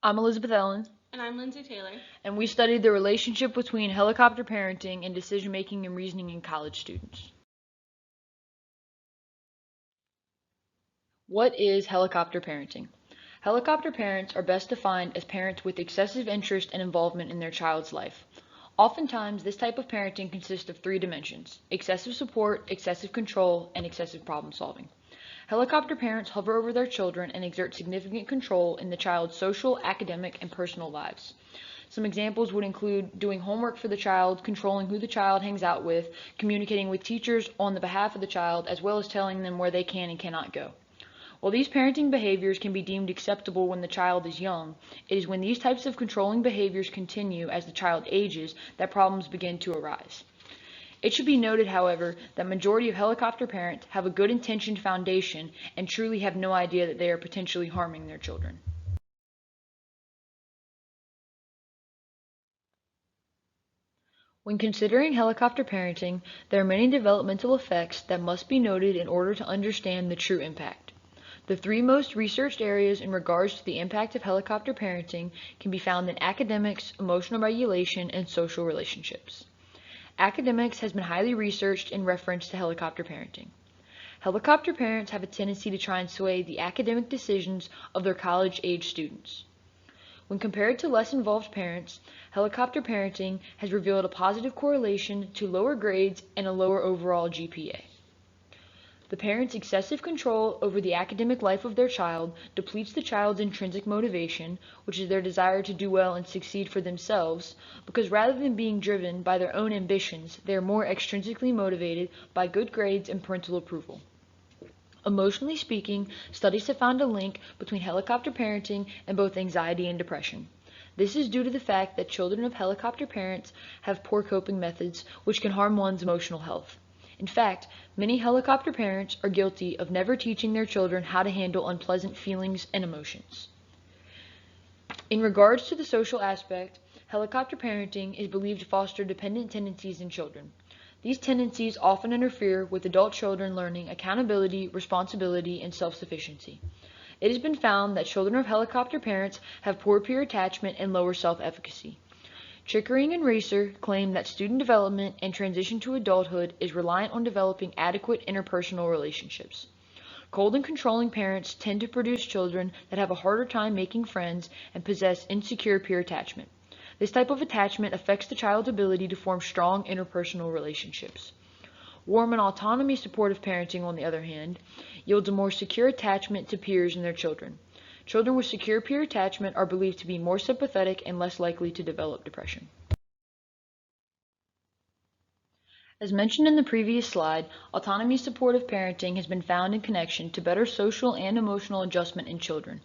I'm Elizabeth Ellen, And I'm Lindsey Taylor. and we studied the relationship between helicopter parenting and decision making and reasoning in college students. What is helicopter parenting? Helicopter parents are best defined as parents with excessive interest and involvement in their child's life. Oftentimes, this type of parenting consists of three dimensions: excessive support, excessive control, and excessive problem solving. Helicopter parents hover over their children and exert significant control in the child's social, academic, and personal lives. Some examples would include doing homework for the child, controlling who the child hangs out with, communicating with teachers on the behalf of the child, as well as telling them where they can and cannot go. While these parenting behaviors can be deemed acceptable when the child is young, it is when these types of controlling behaviors continue as the child ages that problems begin to arise. It should be noted, however, that majority of helicopter parents have a good intentioned foundation and truly have no idea that they are potentially harming their children. When considering helicopter parenting, there are many developmental effects that must be noted in order to understand the true impact. The three most researched areas in regards to the impact of helicopter parenting can be found in academics, emotional regulation, and social relationships. Academics has been highly researched in reference to helicopter parenting. Helicopter parents have a tendency to try and sway the academic decisions of their college-age students. When compared to less involved parents, helicopter parenting has revealed a positive correlation to lower grades and a lower overall GPA. The parent's excessive control over the academic life of their child depletes the child's intrinsic motivation, which is their desire to do well and succeed for themselves, because rather than being driven by their own ambitions, they are more extrinsically motivated by good grades and parental approval. Emotionally speaking, studies have found a link between helicopter parenting and both anxiety and depression. This is due to the fact that children of helicopter parents have poor coping methods, which can harm one's emotional health. In fact, many helicopter parents are guilty of never teaching their children how to handle unpleasant feelings and emotions. In regards to the social aspect, helicopter parenting is believed to foster dependent tendencies in children. These tendencies often interfere with adult children learning accountability, responsibility, and self-sufficiency. It has been found that children of helicopter parents have poor peer attachment and lower self-efficacy. Chickering and Racer claim that student development and transition to adulthood is reliant on developing adequate interpersonal relationships. Cold and controlling parents tend to produce children that have a harder time making friends and possess insecure peer attachment. This type of attachment affects the child's ability to form strong interpersonal relationships. Warm and autonomy supportive parenting, on the other hand, yields a more secure attachment to peers and their children. Children with secure peer attachment are believed to be more sympathetic and less likely to develop depression. As mentioned in the previous slide, autonomy supportive parenting has been found in connection to better social and emotional adjustment in children,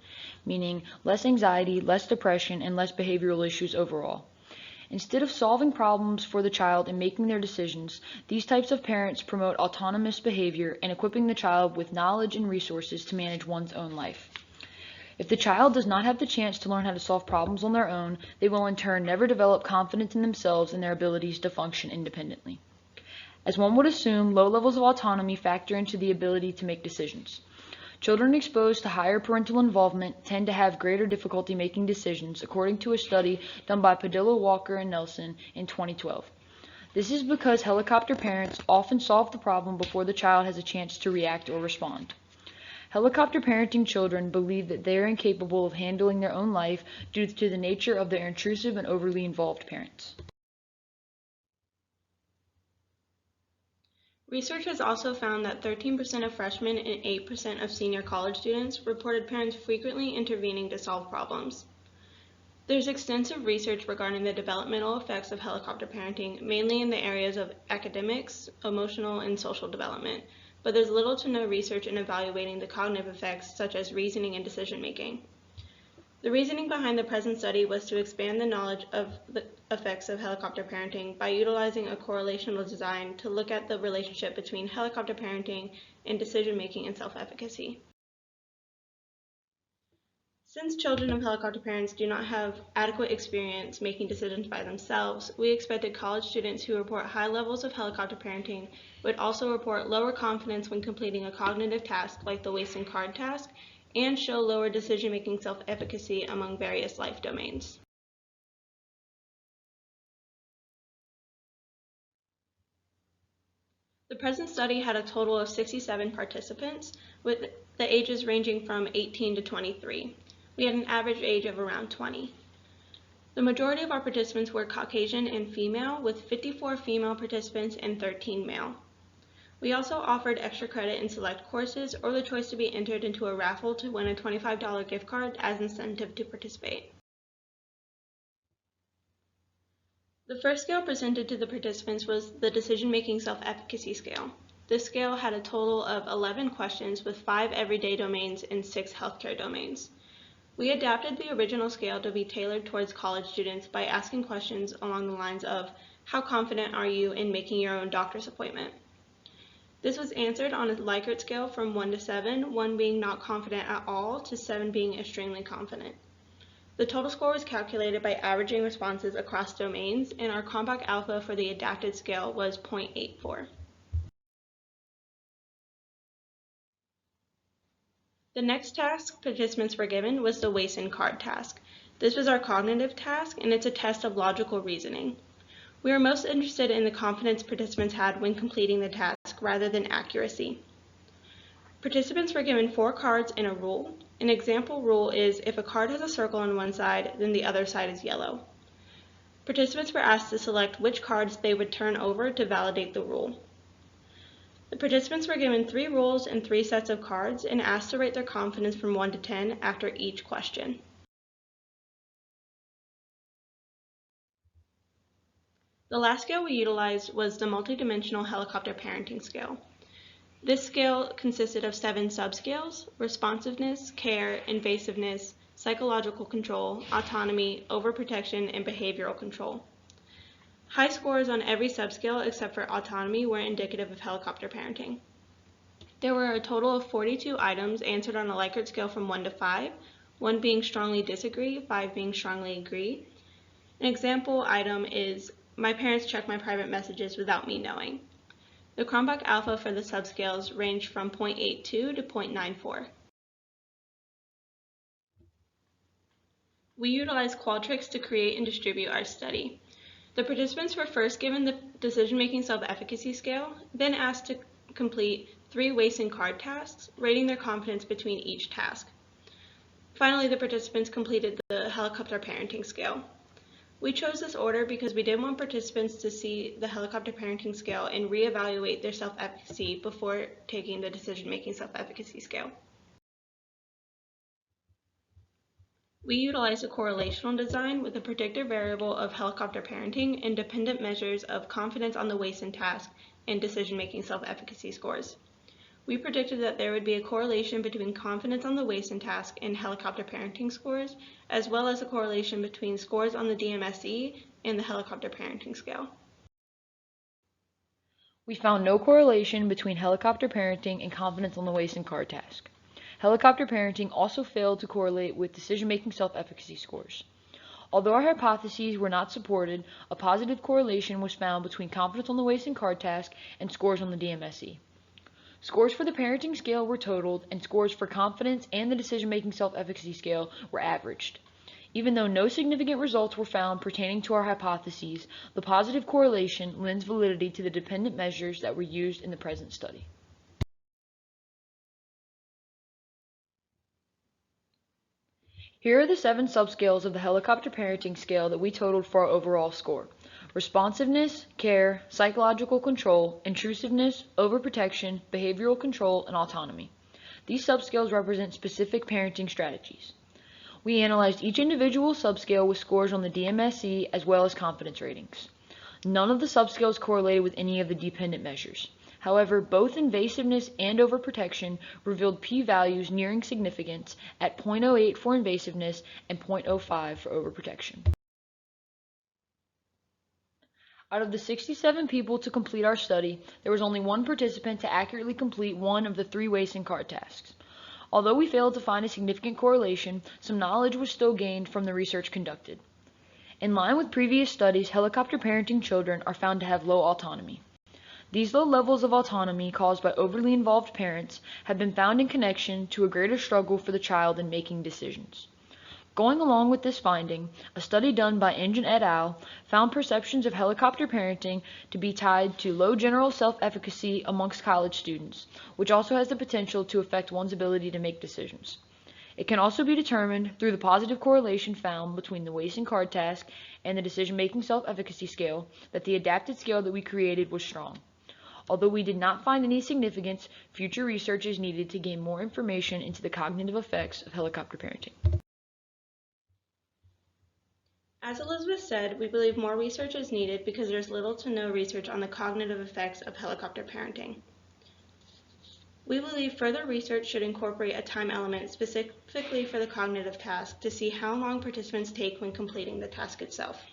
meaning less anxiety, less depression, and less behavioral issues overall. Instead of solving problems for the child and making their decisions, these types of parents promote autonomous behavior and equipping the child with knowledge and resources to manage one's own life. If the child does not have the chance to learn how to solve problems on their own, they will in turn never develop confidence in themselves and their abilities to function independently. As one would assume, low levels of autonomy factor into the ability to make decisions. Children exposed to higher parental involvement tend to have greater difficulty making decisions, according to a study done by Padilla, Walker, and Nelson in 2012. This is because helicopter parents often solve the problem before the child has a chance to react or respond. Helicopter parenting children believe that they are incapable of handling their own life due to the nature of their intrusive and overly involved parents. Research has also found that 13% of freshmen and 8% of senior college students reported parents frequently intervening to solve problems. There's extensive research regarding the developmental effects of helicopter parenting, mainly in the areas of academics, emotional, and social development, but there's little to no research in evaluating the cognitive effects such as reasoning and decision making. The reasoning behind the present study was to expand the knowledge of the effects of helicopter parenting by utilizing a correlational design to look at the relationship between helicopter parenting and decision making and self-efficacy. Since children of helicopter parents do not have adequate experience making decisions by themselves, we expected college students who report high levels of helicopter parenting would also report lower confidence when completing a cognitive task like the wasting card task and show lower decision-making self-efficacy among various life domains. The present study had a total of 67 participants, with the ages ranging from 18 to 23. We had an average age of around 20. The majority of our participants were Caucasian and female, with 54 female participants and 13 male. We also offered extra credit in select courses or the choice to be entered into a raffle to win a $25 gift card as incentive to participate. The first scale presented to the participants was the Decision-Making Self-Efficacy Scale. This scale had a total of 11 questions with 5 everyday domains and 6 healthcare domains. We adapted the original scale to be tailored towards college students by asking questions along the lines of, how confident are you in making your own doctor's appointment? This was answered on a Likert scale from 1 to 7, 1 being not confident at all to 7 being extremely confident. The total score was calculated by averaging responses across domains, and our Cronbach alpha for the adapted scale was 0.84. The next task participants were given was the Wason card task. This was our cognitive task, and it's a test of logical reasoning. We were most interested in the confidence participants had when completing the task rather than accuracy. Participants were given 4 cards and a rule. An example rule is if a card has a circle on one side, then the other side is yellow. Participants were asked to select which cards they would turn over to validate the rule. The participants were given 3 rules and 3 sets of cards and asked to rate their confidence from 1 to 10 after each question. The last scale we utilized was the multidimensional helicopter parenting scale. This scale consisted of 7 subscales: responsiveness, care, invasiveness, psychological control, autonomy, overprotection, and behavioral control. High scores on every subscale except for autonomy were indicative of helicopter parenting. There were a total of 42 items answered on a Likert scale from 1 to 5, 1 being strongly disagree, 5 being strongly agree. An example item is, my parents check my private messages without me knowing. The Cronbach alpha for the subscales ranged from 0.82 to 0.94. We utilized Qualtrics to create and distribute our study. The participants were first given the Decision-Making Self-Efficacy Scale, then asked to complete 3 Wason card tasks, rating their confidence between each task. Finally, the participants completed the Helicopter Parenting Scale. We chose this order because we didn't want participants to see the Helicopter Parenting Scale and reevaluate their self-efficacy before taking the Decision-Making Self-Efficacy Scale. We utilized a correlational design with a predictor variable of helicopter parenting and dependent measures of confidence on the Wason task and decision-making self-efficacy scores. We predicted that there would be a correlation between confidence on the Wason task and helicopter parenting scores, as well as a correlation between scores on the DMSE and the helicopter parenting scale. We found no correlation between helicopter parenting and confidence on the Wason card task. Helicopter parenting also failed to correlate with decision-making self-efficacy scores. Although our hypotheses were not supported, a positive correlation was found between confidence on the Wason card task and scores on the DMSE. Scores for the parenting scale were totaled, and scores for confidence and the decision-making self-efficacy scale were averaged. Even though no significant results were found pertaining to our hypotheses, the positive correlation lends validity to the dependent measures that were used in the present study. Here are the 7 subscales of the helicopter parenting scale that we totaled for our overall score: responsiveness, care, psychological control, intrusiveness, overprotection, behavioral control, and autonomy. These subscales represent specific parenting strategies. We analyzed each individual subscale with scores on the DMSE as well as confidence ratings. None of the subscales correlated with any of the dependent measures. However, both invasiveness and overprotection revealed p-values nearing significance at 0.08 for invasiveness and 0.05 for overprotection. Out of the 67 people to complete our study, there was only 1 participant to accurately complete one of the 3 Wason card tasks. Although we failed to find a significant correlation, some knowledge was still gained from the research conducted. In line with previous studies, helicopter parenting children are found to have low autonomy. These low levels of autonomy caused by overly involved parents have been found in connection to a greater struggle for the child in making decisions. Going along with this finding, a study done by Engine et al. Found perceptions of helicopter parenting to be tied to low general self-efficacy amongst college students, which also has the potential to affect one's ability to make decisions. It can also be determined through the positive correlation found between the wasting card task and the decision-making self-efficacy scale that the adapted scale that we created was strong. Although we did not find any significance, future research is needed to gain more information into the cognitive effects of helicopter parenting. As Elizabeth said, we believe more research is needed because there's little to no research on the cognitive effects of helicopter parenting. We believe further research should incorporate a time element specifically for the cognitive task to see how long participants take when completing the task itself.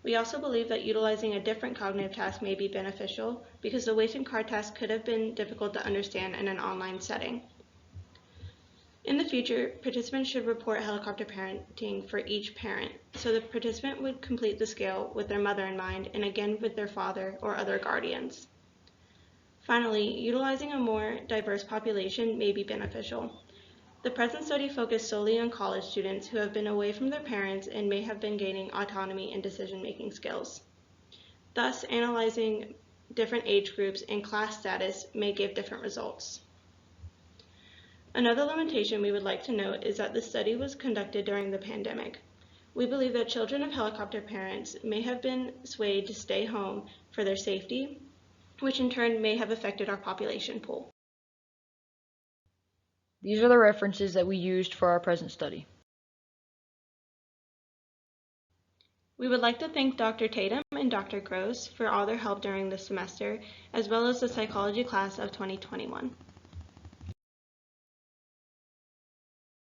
We also believe that utilizing a different cognitive task may be beneficial because the wasting card task could have been difficult to understand in an online setting. In the future, participants should report helicopter parenting for each parent, so the participant would complete the scale with their mother in mind and again with their father or other guardians. Finally, utilizing a more diverse population may be beneficial. The present study focused solely on college students who have been away from their parents and may have been gaining autonomy and decision-making skills. Thus, analyzing different age groups and class status may give different results. Another limitation we would like to note is that the study was conducted during the pandemic. We believe that children of helicopter parents may have been swayed to stay home for their safety, which in turn may have affected our population pool. These are the references that we used for our present study. We would like to thank Dr. Tatum and Dr. Gross for all their help during this semester, as well as the psychology class of 2021.